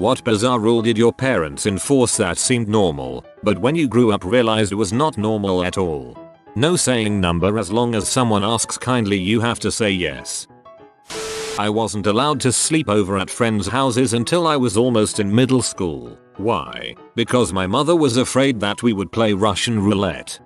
What bizarre rule did your parents enforce that seemed normal, but when you grew up realized it was not normal at all? No saying number as long as someone asks kindly you have to say yes. I wasn't allowed to sleep over at friends' houses until I was almost in middle school. Why? Because my mother was afraid that we would play Russian roulette.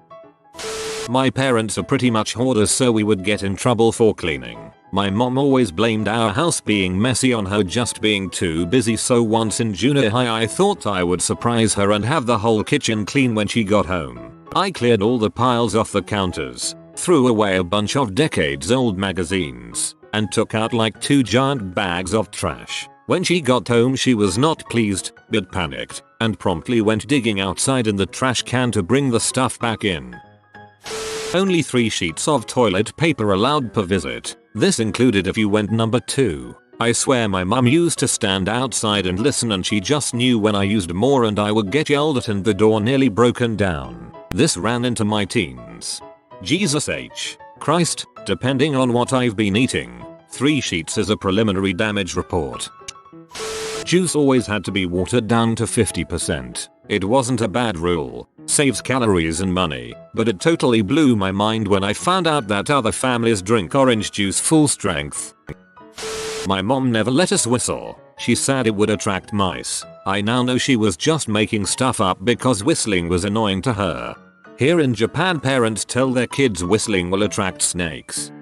My parents are pretty much hoarders, so we would get in trouble for cleaning. My mom always blamed our house being messy on her just being too busy, so once in junior high I thought I would surprise her and have the whole kitchen clean when she got home. I cleared all the piles off the counters, threw away a bunch of decades old magazines, and took out like 2 giant bags of trash. When she got home she was not pleased, but panicked, and promptly went digging outside in the trash can to bring the stuff back in. Only 3 sheets of toilet paper allowed per visit. This included if you went number 2. I swear my mum used to stand outside and listen, and she just knew when I used more and I would get yelled at and the door nearly broken down. This ran into my teens. Jesus H. Christ, depending on what I've been eating. 3 sheets is a preliminary damage report. Juice always had to be watered down to 50%. It wasn't a bad rule, saves calories and money, but it totally blew my mind when I found out that other families drink orange juice full strength. My mom never let us whistle. She said it would attract mice. I now know she was just making stuff up because whistling was annoying to her. Here in Japan, parents tell their kids whistling will attract snakes.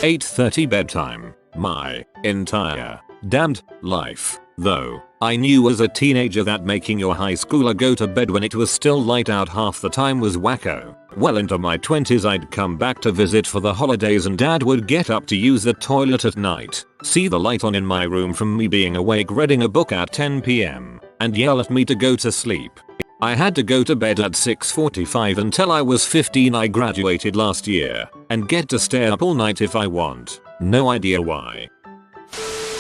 8:30 bedtime. My entire damned life, though, I knew as a teenager that making your high schooler go to bed when it was still light out half the time was wacko. Well into my 20s I'd come back to visit for the holidays and dad would get up to use the toilet at night, see the light on in my room from me being awake reading a book at 10 p.m, and yell at me to go to sleep. I had to go to bed at 6:45 until I was 15. I graduated last year, and get to stay up all night if I want. No idea why.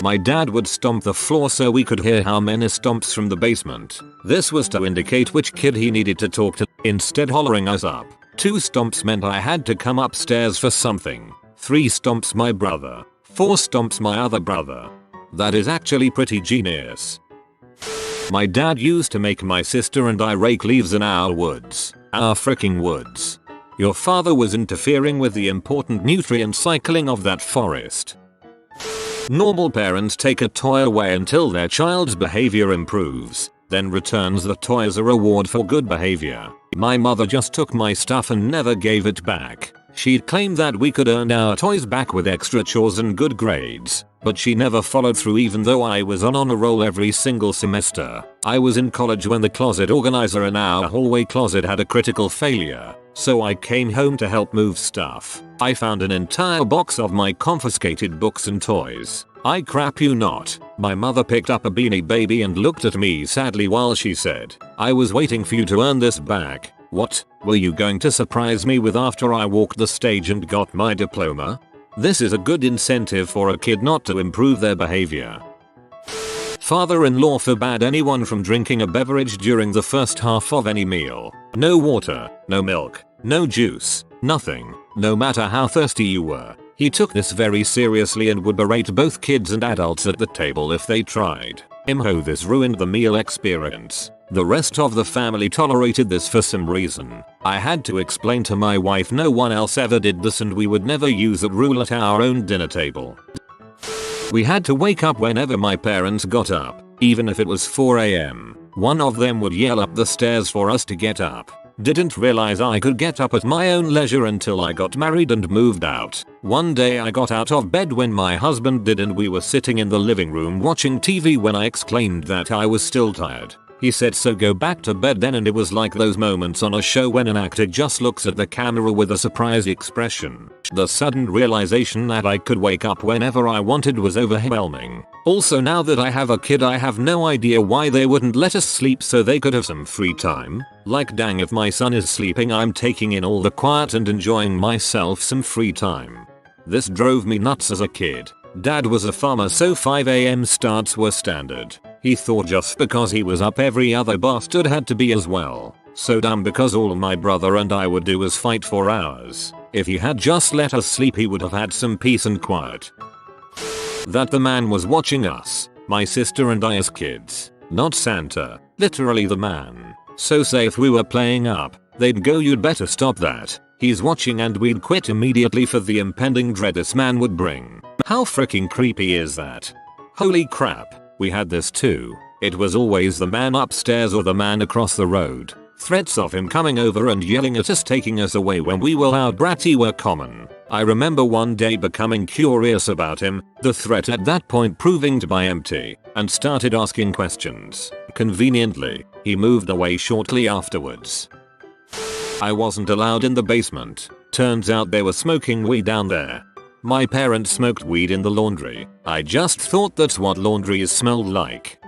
My dad would stomp the floor so we could hear how many stomps from the basement. This was to indicate which kid he needed to talk to, instead hollering us up. 2 stomps meant I had to come upstairs for something. 3 stomps my brother. 4 stomps my other brother. That is actually pretty genius. My dad used to make my sister and I rake leaves in our woods. Our fricking woods. Your father was interfering with the important nutrient cycling of that forest. Normal parents take a toy away until their child's behavior improves, then returns the toy as a reward for good behavior. My mother just took my stuff and never gave it back. She'd claimed that we could earn our toys back with extra chores and good grades, but she never followed through even though I was on honor roll every single semester. I was in college when the closet organizer in our hallway closet had a critical failure, so I came home to help move stuff. I found an entire box of my confiscated books and toys. I crap you not. My mother picked up a Beanie Baby and looked at me sadly while she said, "I was waiting for you to earn this back. What were you going to surprise me with after I walked the stage and got my diploma?" This is a good incentive for a kid not to improve their behavior. Father-in-law forbade anyone from drinking a beverage during the first half of any meal. No water, no milk, no juice, nothing, no matter how thirsty you were. He took this very seriously and would berate both kids and adults at the table if they tried. Imho, this ruined the meal experience. The rest of the family tolerated this for some reason. I had to explain to my wife no one else ever did this and we would never use that rule at our own dinner table. We had to wake up whenever my parents got up, even if it was 4 a.m. One of them would yell up the stairs for us to get up. Didn't realize I could get up at my own leisure until I got married and moved out. One day I got out of bed when my husband did and we were sitting in the living room watching TV when I exclaimed that I was still tired. He said, "So go back to bed then," and it was like those moments on a show when an actor just looks at the camera with a surprised expression. The sudden realization that I could wake up whenever I wanted was overwhelming. Also, now that I have a kid, I have no idea why they wouldn't let us sleep so they could have some free time. Like, dang, if my son is sleeping I'm taking in all the quiet and enjoying myself some free time. This drove me nuts as a kid. Dad was a farmer, so 5 a.m. starts were standard. He thought just because he was up every other bastard had to be as well. So dumb, because all my brother and I would do was fight for hours. If he had just let us sleep he would have had some peace and quiet. That the man was watching us. My sister and I as kids. Not Santa, literally the man. So say if we were playing up, they'd go, "You'd better stop that. He's watching," and we'd quit immediately for the impending dread this man would bring. How freaking creepy is that? Holy crap, we had this too. It was always the man upstairs or the man across the road. Threats of him coming over and yelling at us, taking us away when we were loud bratty were common. I remember one day becoming curious about him, the threat at that point proving to be empty, and started asking questions. Conveniently, he moved away shortly afterwards. I wasn't allowed in the basement. Turns out they were smoking weed down there. My parents smoked weed in the laundry. I just thought that's what laundries smelled like.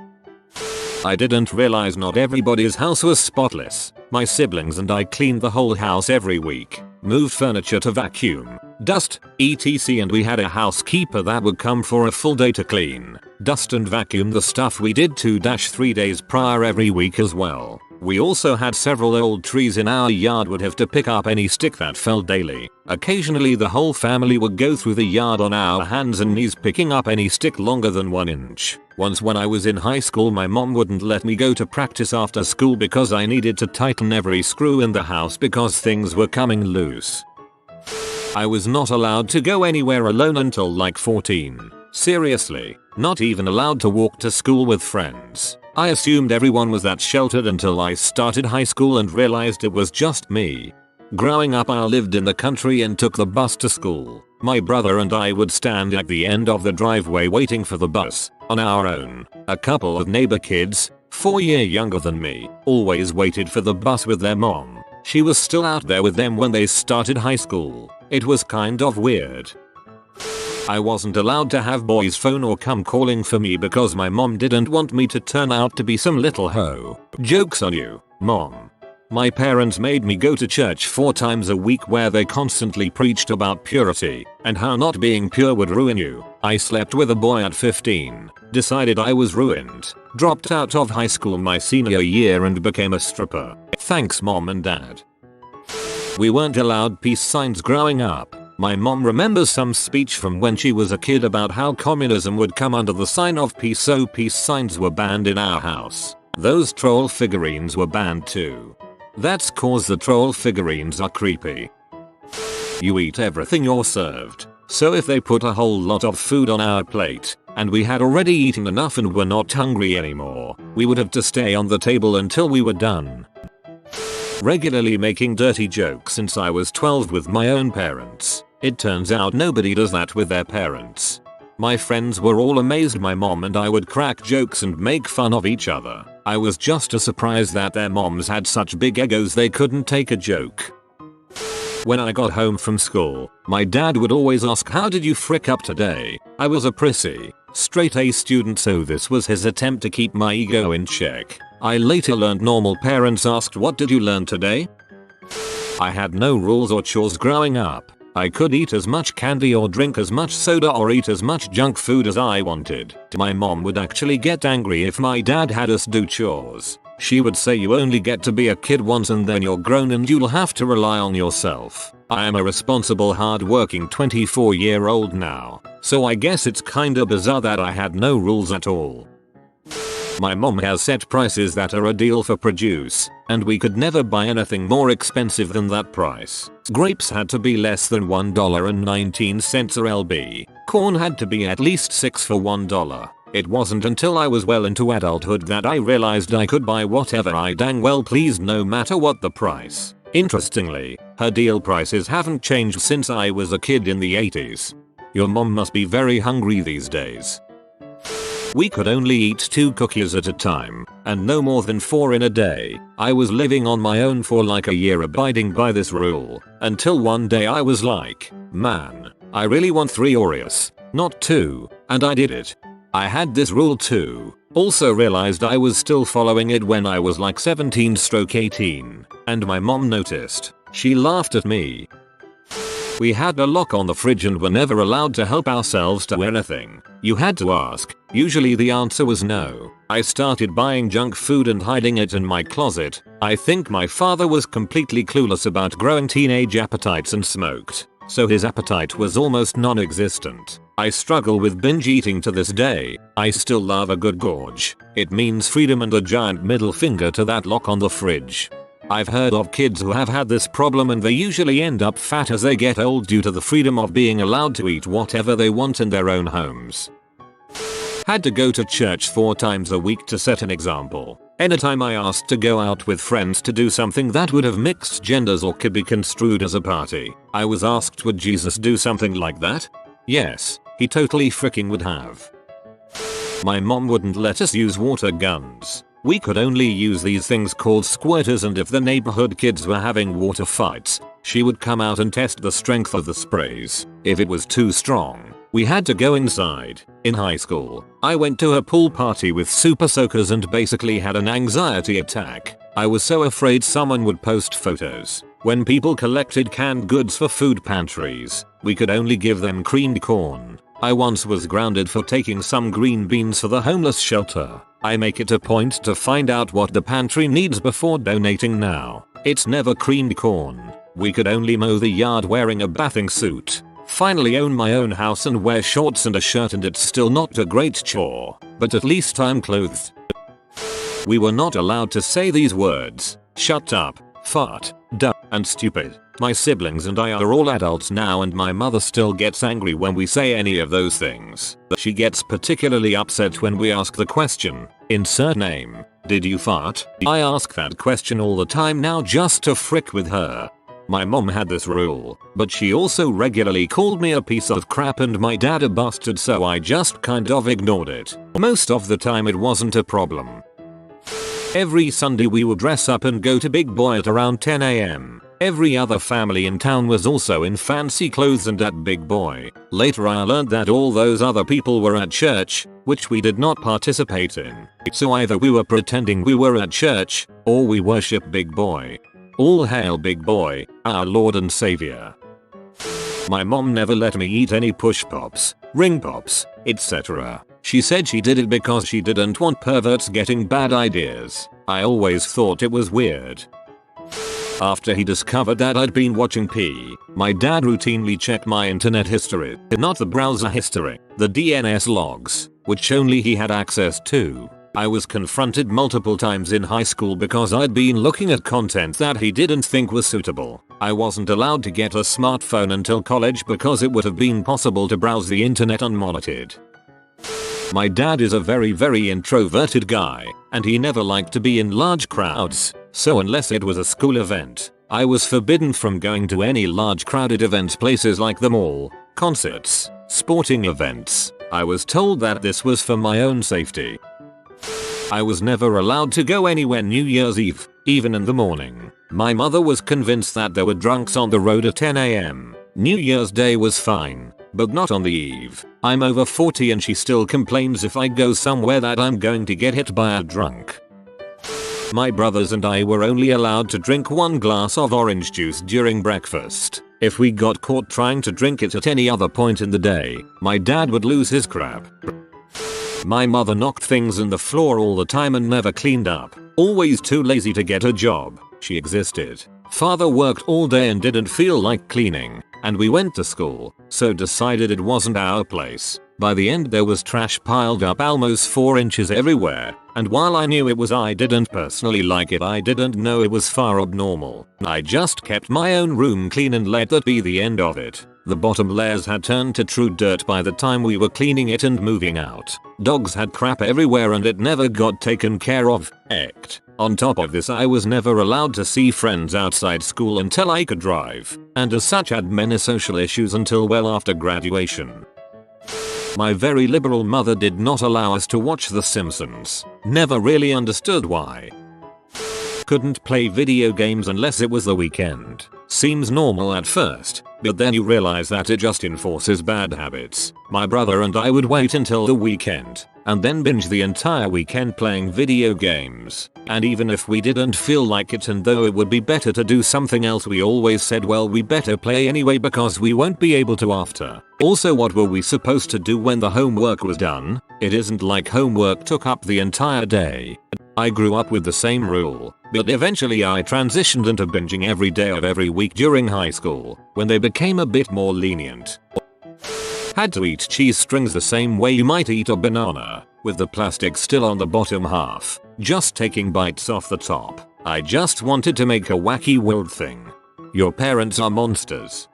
I didn't realize not everybody's house was spotless. My siblings and I cleaned the whole house every week. Moved furniture to vacuum, dust, etc, and we had a housekeeper that would come for a full day to clean, dust and vacuum the stuff we did 2-3 days prior every week as well. We also had several old trees in our yard, would have to pick up any stick that fell daily. Occasionally the whole family would go through the yard on our hands and knees picking up any stick longer than 1 inch. Once when I was in high school, my mom wouldn't let me go to practice after school because I needed to tighten every screw in the house because things were coming loose. I was not allowed to go anywhere alone until like 14. Seriously, not even allowed to walk to school with friends. I assumed everyone was that sheltered until I started high school and realized it was just me. Growing up, I lived in the country and took the bus to school. My brother and I would stand at the end of the driveway waiting for the bus, on our own. A couple of neighbor kids, 4 years younger than me, always waited for the bus with their mom. She was still out there with them when they started high school. It was kind of weird. I wasn't allowed to have boys phone or come calling for me because my mom didn't want me to turn out to be some little hoe. Joke's on you, mom. My parents made me go to church 4 times a week where they constantly preached about purity and how not being pure would ruin you. I slept with a boy at 15, decided I was ruined, dropped out of high school my senior year and became a stripper. Thanks mom and dad. We weren't allowed peace signs growing up. My mom remembers some speech from when she was a kid about how communism would come under the sign of peace, so peace signs were banned in our house. Those troll figurines were banned too. That's cause the troll figurines are creepy. You eat everything you're served. So if they put a whole lot of food on our plate, and we had already eaten enough and were not hungry anymore, we would have to stay on the table until we were done. Regularly making dirty jokes since I was 12 with my own parents. It turns out nobody does that with their parents. My friends were all amazed my mom and I would crack jokes and make fun of each other. I was just as surprised that their moms had such big egos they couldn't take a joke. When I got home from school, my dad would always ask, "How did you frick up today?" I was a prissy, straight A student, so this was his attempt to keep my ego in check. I later learned normal parents asked, "What did you learn today?" I had no rules or chores growing up. I could eat as much candy or drink as much soda or eat as much junk food as I wanted. My mom would actually get angry if my dad had us do chores. She would say, "You only get to be a kid once and then you're grown and you'll have to rely on yourself." I am a responsible, hard-working 24-year-old now, so I guess it's kinda bizarre that I had no rules at all. My mom has set prices that are a deal for produce, and we could never buy anything more expensive than that price. Grapes had to be less than $1.19 or LB. Corn had to be at least 6 for $1. It wasn't until I was well into adulthood that I realized I could buy whatever I dang well pleased no matter what the price. Interestingly, her deal prices haven't changed since I was a kid in the 80s. Your mom must be very hungry these days. We could only eat 2 cookies at a time, and no more than 4 in a day. I was living on my own for like a year abiding by this rule, until one day I was like, man, I really want 3 Oreos, not 2, and I did it. I had this rule too. Also realized I was still following it when I was like 17/18, and my mom noticed. She laughed at me. We had a lock on the fridge and were never allowed to help ourselves to anything. You had to ask. Usually the answer was no. I started buying junk food and hiding it in my closet. I think my father was completely clueless about growing teenage appetites and smoked, so his appetite was almost non-existent. I struggle with binge eating to this day. I still love a good gorge. It means freedom and a giant middle finger to that lock on the fridge. I've heard of kids who have had this problem and they usually end up fat as they get old due to the freedom of being allowed to eat whatever they want in their own homes. Had to go to church 4 times a week to set an example. Anytime I asked to go out with friends to do something that would have mixed genders or could be construed as a party, I was asked, would Jesus do something like that? Yes, he totally freaking would have. My mom wouldn't let us use water guns. We could only use these things called squirters, and if the neighborhood kids were having water fights, she would come out and test the strength of the sprays. If it was too strong, we had to go inside. In high school, I went to a pool party with super soakers and basically had an anxiety attack. I was so afraid someone would post photos. When people collected canned goods for food pantries, we could only give them creamed corn. I once was grounded for taking some green beans for the homeless shelter. I make it a point to find out what the pantry needs before donating now. It's never creamed corn. We could only mow the yard wearing a bathing suit. Finally own my own house and wear shorts and a shirt, and it's still not a great chore, but at least I'm clothed. We were not allowed to say these words: shut up, fart, dumb, and stupid. My siblings and I are all adults now, and my mother still gets angry when we say any of those things. She gets particularly upset when we ask the question, insert name, did you fart? I ask that question all the time now just to frick with her. My mom had this rule, but she also regularly called me a piece of crap and my dad a bastard, so I just kind of ignored it. Most of the time it wasn't a problem. Every Sunday we would dress up and go to Big Boy at around 10 AM. Every other family in town was also in fancy clothes and at Big Boy. Later I learned that all those other people were at church, which we did not participate in. So either we were pretending we were at church, or we worship Big Boy. All hail Big Boy, our Lord and Savior. My mom never let me eat any push pops, ring pops, etc. She said she did it because she didn't want perverts getting bad ideas. I always thought it was weird. After he discovered that I'd been watching P, my dad routinely checked my internet history, not the browser history, the DNS logs, which only he had access to. I was confronted multiple times in high school because I'd been looking at content that he didn't think was suitable. I wasn't allowed to get a smartphone until college because it would have been possible to browse the internet unmonitored. My dad is a very introverted guy, and he never liked to be in large crowds, so unless it was a school event, I was forbidden from going to any large crowded events, places like the mall, concerts, sporting events. I was told that this was for my own safety. I was never allowed to go anywhere New Year's Eve, even in the morning. My mother was convinced that there were drunks on the road at 10 AM. New Year's Day was fine, but not on the eve. I'm over 40 and she still complains if I go somewhere that I'm going to get hit by a drunk. My brothers and I were only allowed to drink 1 glass of orange juice during breakfast. If we got caught trying to drink it at any other point in the day, my dad would lose his crap. My mother knocked things in the floor all the time and never cleaned up. Always too lazy to get a job. She existed. Father worked all day and didn't feel like cleaning. And we went to school, so decided it wasn't our place. By the end there was trash piled up almost 4 inches everywhere. And while I knew it was, I didn't personally like it. I didn't know it was far abnormal. I just kept my own room clean and let that be the end of it. The bottom layers had turned to true dirt by the time we were cleaning it and moving out. Dogs had crap everywhere and it never got taken care of. On top of this, I was never allowed to see friends outside school until I could drive, and as such had many social issues until well after graduation. My very liberal mother did not allow us to watch The Simpsons. Never really understood why. Couldn't play video games unless it was the weekend. Seems normal at first, but then you realize that it just enforces bad habits. My brother and I would wait until the weekend, and then binge the entire weekend playing video games. And even if we didn't feel like it, and though it would be better to do something else, we always said, well, we better play anyway because we won't be able to after. Also, what were we supposed to do when the homework was done? It isn't like homework took up the entire day. I grew up with the same rule, but eventually I transitioned into binging every day of every week during high school, when they became a bit more lenient. Had to eat cheese strings the same way you might eat a banana, with the plastic still on the bottom half, just taking bites off the top. I just wanted to make a wacky world thing. Your parents are monsters.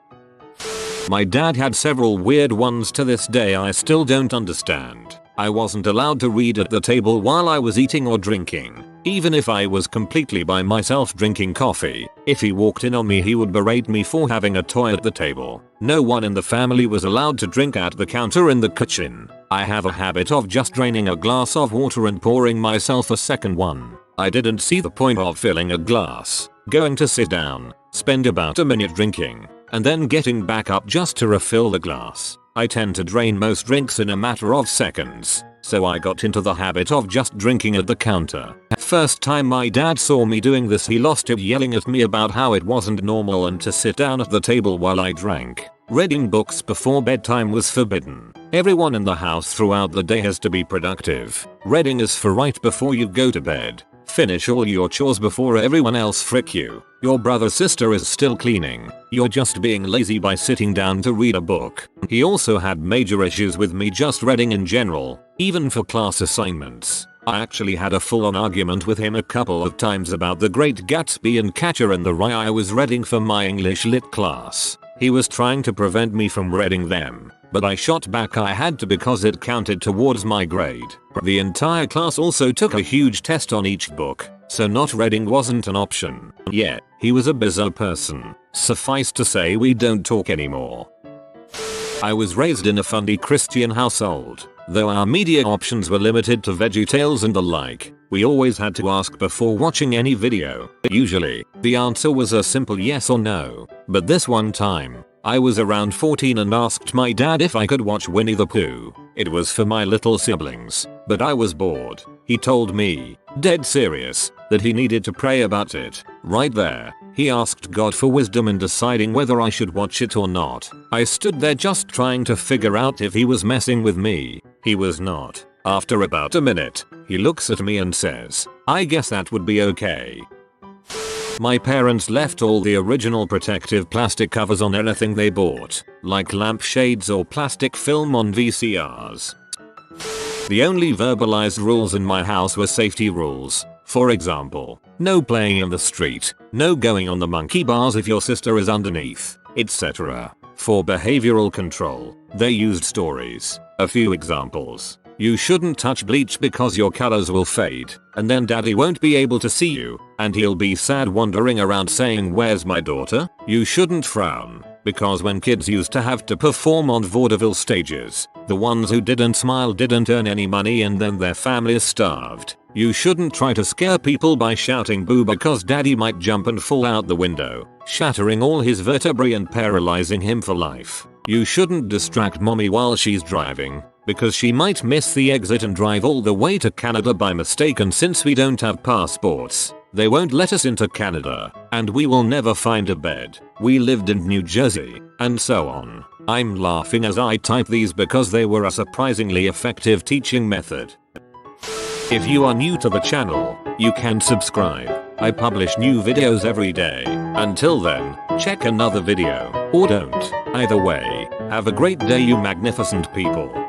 My dad had several weird ones to this day I still don't understand. I wasn't allowed to read at the table while I was eating or drinking, even if I was completely by myself drinking coffee. If he walked in on me he would berate me for having a toy at the table. No one in the family was allowed to drink at the counter in the kitchen. I have a habit of just draining a glass of water and pouring myself a second one. I didn't see the point of filling a glass, going to sit down, spend about a minute drinking, and then getting back up just to refill the glass. I tend to drain most drinks in a matter of seconds, so I got into the habit of just drinking at the counter. First time my dad saw me doing this he lost it yelling at me about how it wasn't normal and to sit down at the table while I drank. Reading books before bedtime was forbidden. Everyone in the house throughout the day has to be productive. Reading is for right before you go to bed. Finish all your chores before everyone else frick you. Your brother sister is still cleaning. You're just being lazy by sitting down to read a book. He also had major issues with me just reading in general, even for class assignments. I actually had a full-on argument with him a couple of times about The Great Gatsby and Catcher in the Rye I was reading for my English lit class. He was trying to prevent me from reading them, but I shot back I had to because it counted towards my grade. The entire class also took a huge test on each book, so not reading wasn't an option. Yet, he was a bizarre person. Suffice to say we don't talk anymore. I was raised in a funny Christian household. Though our media options were limited to VeggieTales and the like, we always had to ask before watching any video. Usually, the answer was a simple yes or no. But this one time, I was around 14 and asked my dad if I could watch Winnie the Pooh. It was for my little siblings, but I was bored. He told me, dead serious, that he needed to pray about it. Right there, he asked God for wisdom in deciding whether I should watch it or not. I stood there just trying to figure out if he was messing with me. He was not. After about a minute, he looks at me and says, I guess that would be okay. My parents left all the original protective plastic covers on anything they bought, like lampshades or plastic film on VCRs. The only verbalized rules in my house were safety rules. For example, no playing in the street, no going on the monkey bars if your sister is underneath, etc. For behavioral control, they used stories. A few examples. You shouldn't touch bleach because your colors will fade, and then daddy won't be able to see you, and he'll be sad wandering around saying where's my daughter? You shouldn't frown, because when kids used to have to perform on vaudeville stages, the ones who didn't smile didn't earn any money and then their families starved. You shouldn't try to scare people by shouting boo because daddy might jump and fall out the window, shattering all his vertebrae and paralyzing him for life. You shouldn't distract mommy while she's driving, because she might miss the exit and drive all the way to Canada by mistake, and since we don't have passports, they won't let us into Canada, and we will never find a bed. We lived in New Jersey, and so on. I'm laughing as I type these because they were a surprisingly effective teaching method. If you are new to the channel, you can subscribe. I publish new videos every day. Until then, check another video, or don't. Either way, have a great day you magnificent people.